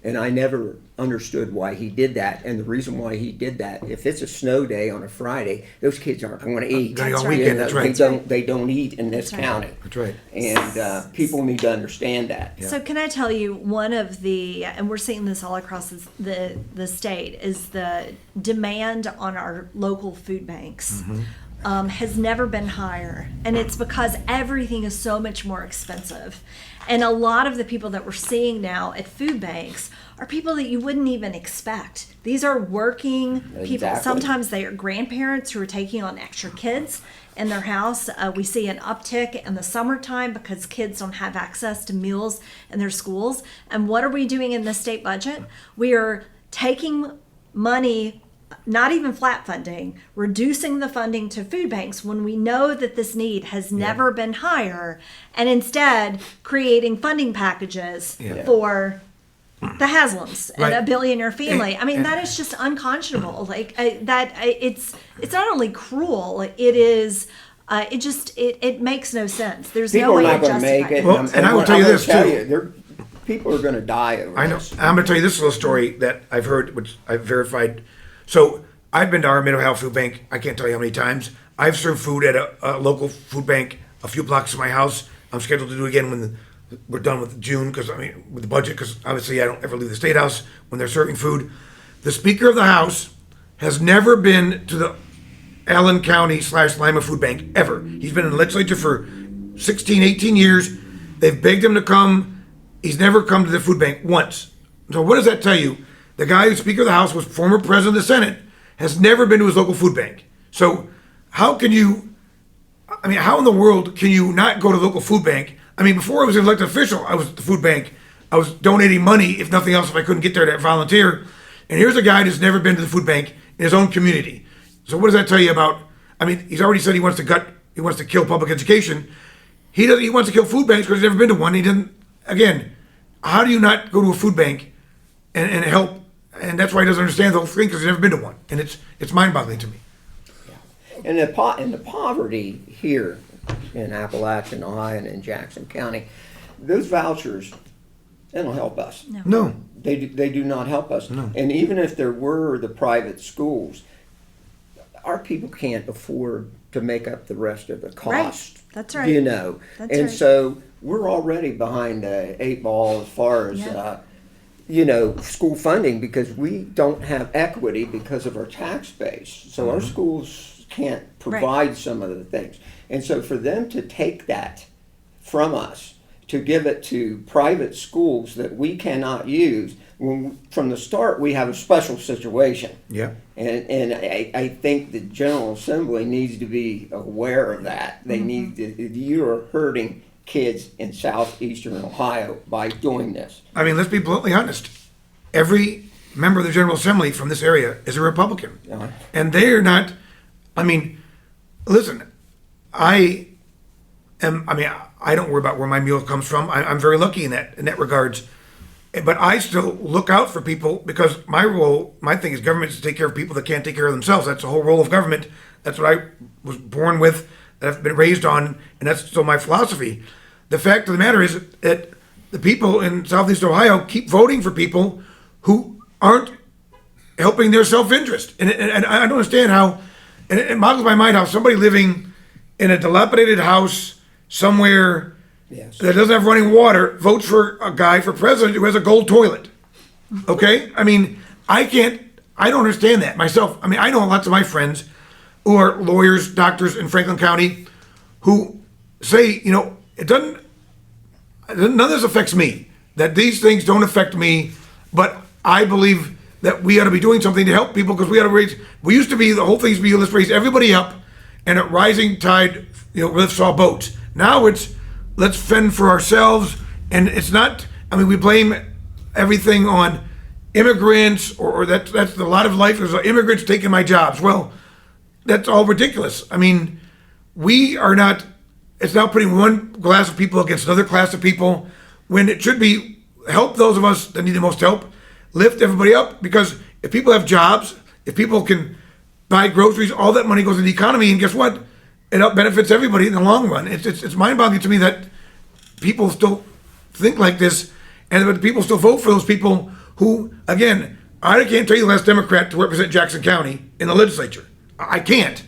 And I never understood why he did that. And the reason why he did that, if it's a snow day on a Friday, those kids aren't going to eat. Going on right. weekend, that's right. They don't eat in this county. That's right. And people need to understand that. So can I tell you, one of the, and we're seeing this all across the state, is the demand on our local food banks has never been higher. And it's because everything is so much more expensive. And a lot of the people that we're seeing now at food banks are people that you wouldn't even expect. These are working people. Exactly. Sometimes they are grandparents who are taking on extra kids in their house. We see an uptick in the summertime because kids don't have access to meals in their schools. And what are we doing in the state budget? We are taking money, not even flat funding, reducing the funding to food banks when we know that this need has never been higher, and instead creating funding packages for the Haslams and Right. a billionaire family. I mean, that is just unconscionable. Like it's not only cruel, it is. It makes no sense. There's People no are way not to going to justify make it. it. Well, and I will tell you this, too. People are going to die over I know. this. I'm going to tell you this little story that I've heard, which I've verified. So I've been to our Mid-Ohio Food Bank, I can't tell you how many times. I've served food at a local food bank a few blocks from my house. I'm scheduled to do it again when we're done with June, with the budget, because obviously I don't ever leave the State House when they're serving food. The Speaker of the House has never been to the Allen County / Lima Food Bank, ever. He's been in the legislature for 16, 18 years. They've begged him to come. He's never come to the food bank once. So what does that tell you? The guy who's Speaker of the House was former President of the Senate, has never been to his local food bank. So how in the world can you not go to the local food bank? I mean, before I was an elected official, I was at the food bank. I was donating money, if nothing else, if I couldn't get there to volunteer. And here's a guy who's never been to the food bank in his own community. So what does that tell you about, he's already said he wants to kill public education. He wants to kill food banks because he's never been to one. He didn't, again, how do you not go to a food bank and help? And that's why he doesn't understand the whole thing, because he's never been to one. And it's mind-boggling to me. And the poverty here in Appalachian, Ohio, and in Jackson County, those vouchers They don't help us. No. They do not help us. No. And even if there were the private schools, our people can't afford to make up the rest of the cost. Right. That's right. You know, That's and right. so we're already behind the 8 ball as far as Yeah. School funding, because we don't have equity because of our tax base. So our schools can't provide some of the things, and so for them to take that from us, to give it to private schools that we cannot use, when from the start we have a special situation. Yeah. And I think the General Assembly needs to be aware of that. They need to, you are hurting kids in Southeastern Ohio by doing this. I mean, let's be bluntly honest. Every member of the General Assembly from this area is a Republican. And they're not, I mean, listen, I don't worry about where my meal comes from. I'm very lucky in that regards. But I still look out for people, because my thing is government is to take care of people that can't take care of themselves. That's the whole role of government. That's what I was born with, that I've been raised on, and that's still my philosophy. The fact of the matter is that the people in Southeast Ohio keep voting for people who aren't helping their self-interest. And I don't understand how, and it boggles my mind how somebody living in a dilapidated house somewhere Yes. that doesn't have running water votes for a guy for president who has a gold toilet. Okay? I mean, I don't understand that myself. I mean, I know lots of my friends who are lawyers, doctors in Franklin County who say, none of this affects me, that these things don't affect me, but I believe that we ought to be doing something to help people, because we used to be, the whole thing used to be, let's raise everybody up, and a rising tide, lifts all boats. Now it's, let's fend for ourselves, and it's not, I mean, we blame everything on immigrants, or that's a lot of life is immigrants taking my jobs. Well, that's all ridiculous. I mean, we are not, it's now putting one class of people against another class of people, when it should be help those of us that need the most help, lift everybody up, because if people have jobs, if people can buy groceries, all that money goes into the economy, and guess what? It benefits everybody in the long run. It's mind-boggling to me that people still think like this, and that people still vote for those people who, again, I can't tell you the last Democrat to represent Jackson County in the legislature. I can't.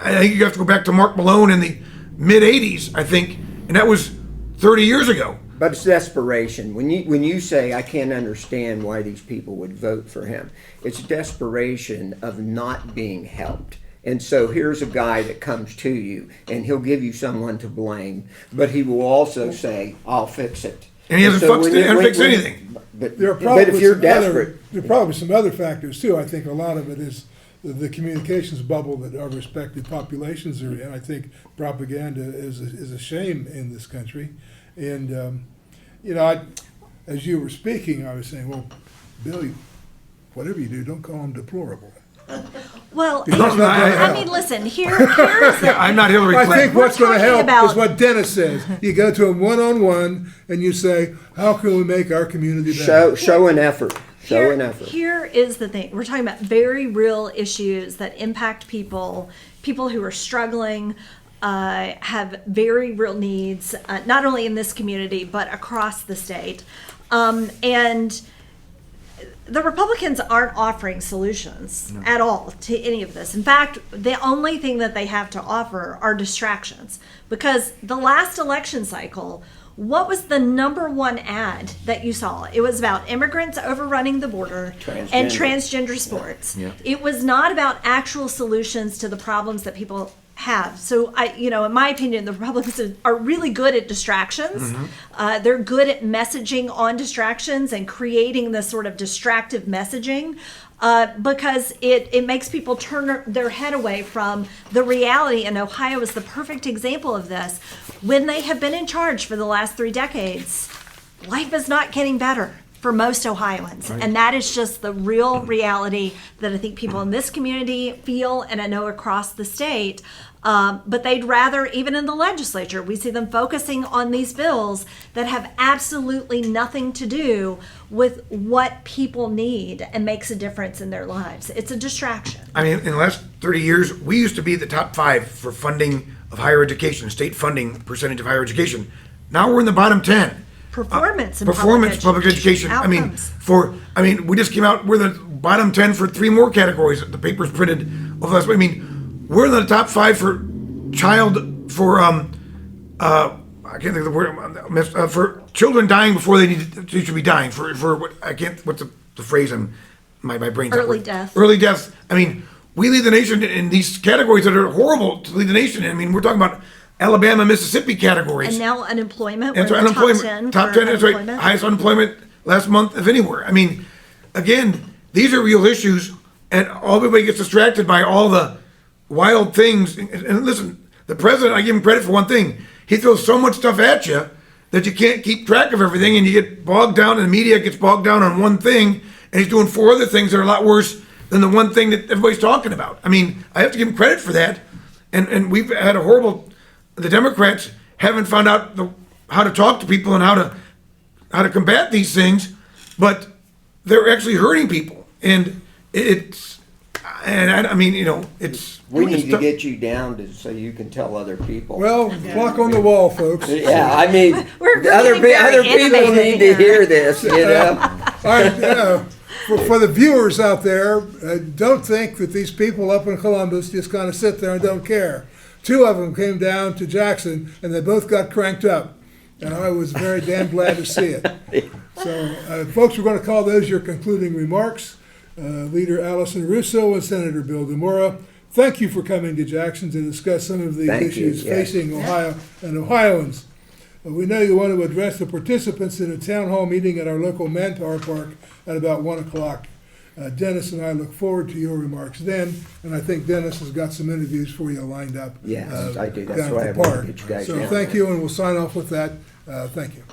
I think you have to go back to Mark Malone in the mid-'80s, I think, and that was 30 years ago. But it's desperation. When you say, I can't understand why these people would vote for him, it's desperation of not being helped. And so here's a guy that comes to you, and he'll give you someone to blame, but he will also say, I'll fix it. And he hasn't fixed anything. But But if you're desperate, there are probably some other factors too. I think a lot of it is the communications bubble that our respective populations are in. I think propaganda is a shame in this country. And, as you were speaking, I was saying, well, Billy, whatever you do, don't call them deplorable. Well, not gonna I help. mean, listen, here's the I'm not Hillary I Clinton. think what's going to talking help about- is what Dennis says. You go to him one-on-one and you say, how can we make our community better? show an effort. Show an effort. Here is the thing. We're talking about very real issues that impact people who are struggling, have very real needs, not only in this community, but across the state. And the Republicans aren't offering solutions at all to any of this. In fact, the only thing that they have to offer are distractions. Because the last election cycle, what was the number one ad that you saw? It was about immigrants overrunning the border and transgender sports. Yeah. It was not about actual solutions to the problems that people have. So in my opinion, the Republicans are really good at distractions. They're good at messaging on distractions and creating this sort of distractive messaging because it makes people turn their head away from the reality. And Ohio is the perfect example of this. When they have been in charge for the last 3 decades, life is not getting better for most Ohioans. Right. And that is just the real reality that I think people in this community feel, and I know across the state. But they'd rather, even in the legislature, we see them focusing on these bills that have absolutely nothing to do with what people need and makes a difference in their lives. It's a distraction. I mean, in the last 30 years, we used to be the top 5 for funding of higher education, state funding percentage of higher education. Now we're in the bottom 10. performance in public education. Outcomes. We just came out, we're the bottom 10 for 3 more categories that the paper's printed of us. I mean, we're in the top 5 for I can't think of the word, for children dying before they should be dying, for what, what's the phrase, my brain's not Early working. death. Early death. I mean, we lead the nation in these categories that are horrible to lead the nation in. I mean, we're talking about Alabama, Mississippi categories. And now unemployment. And We're so in the top 10. top for 10, that's right, unemployment. highest unemployment last month of anywhere. I mean, again, these are real issues, and everybody gets distracted by all the wild things. And listen, the president, I give him credit for one thing. He throws so much stuff at you that you can't keep track of everything, and you get bogged down, and the media gets bogged down on one thing, and he's doing 4 other things that are a lot worse than the one thing that everybody's talking about. I mean, I have to give him credit for that. And we've had the Democrats haven't found out how to talk to people and how to combat these things, but they're actually hurting people. And it's We need to get you down so you can tell other people. Well, clock on the wall, folks. Yeah, I mean, We're other getting very people animated need to here. hear this, you know? All right, for the viewers out there, don't think that these people up in Columbus just kind of sit there and don't care. 2 of them came down to Jackson, and they both got cranked up, and I was very damn glad to see it. So, folks, we're going to call those your concluding remarks. Leader Allison Russo and Senator Bill DeMora, thank you for coming to Jackson to discuss some of the issues facing Ohio and Ohioans. We know you want to address the participants in a town hall meeting at our local Manpower Park at about 1 o'clock. Dennis and I look forward to your remarks then, and I think Dennis has got some interviews for you lined up. Yes, I do. That's down why at I the wanted park. to get you guys So down thank there. you, and we'll sign off with that. Thank you.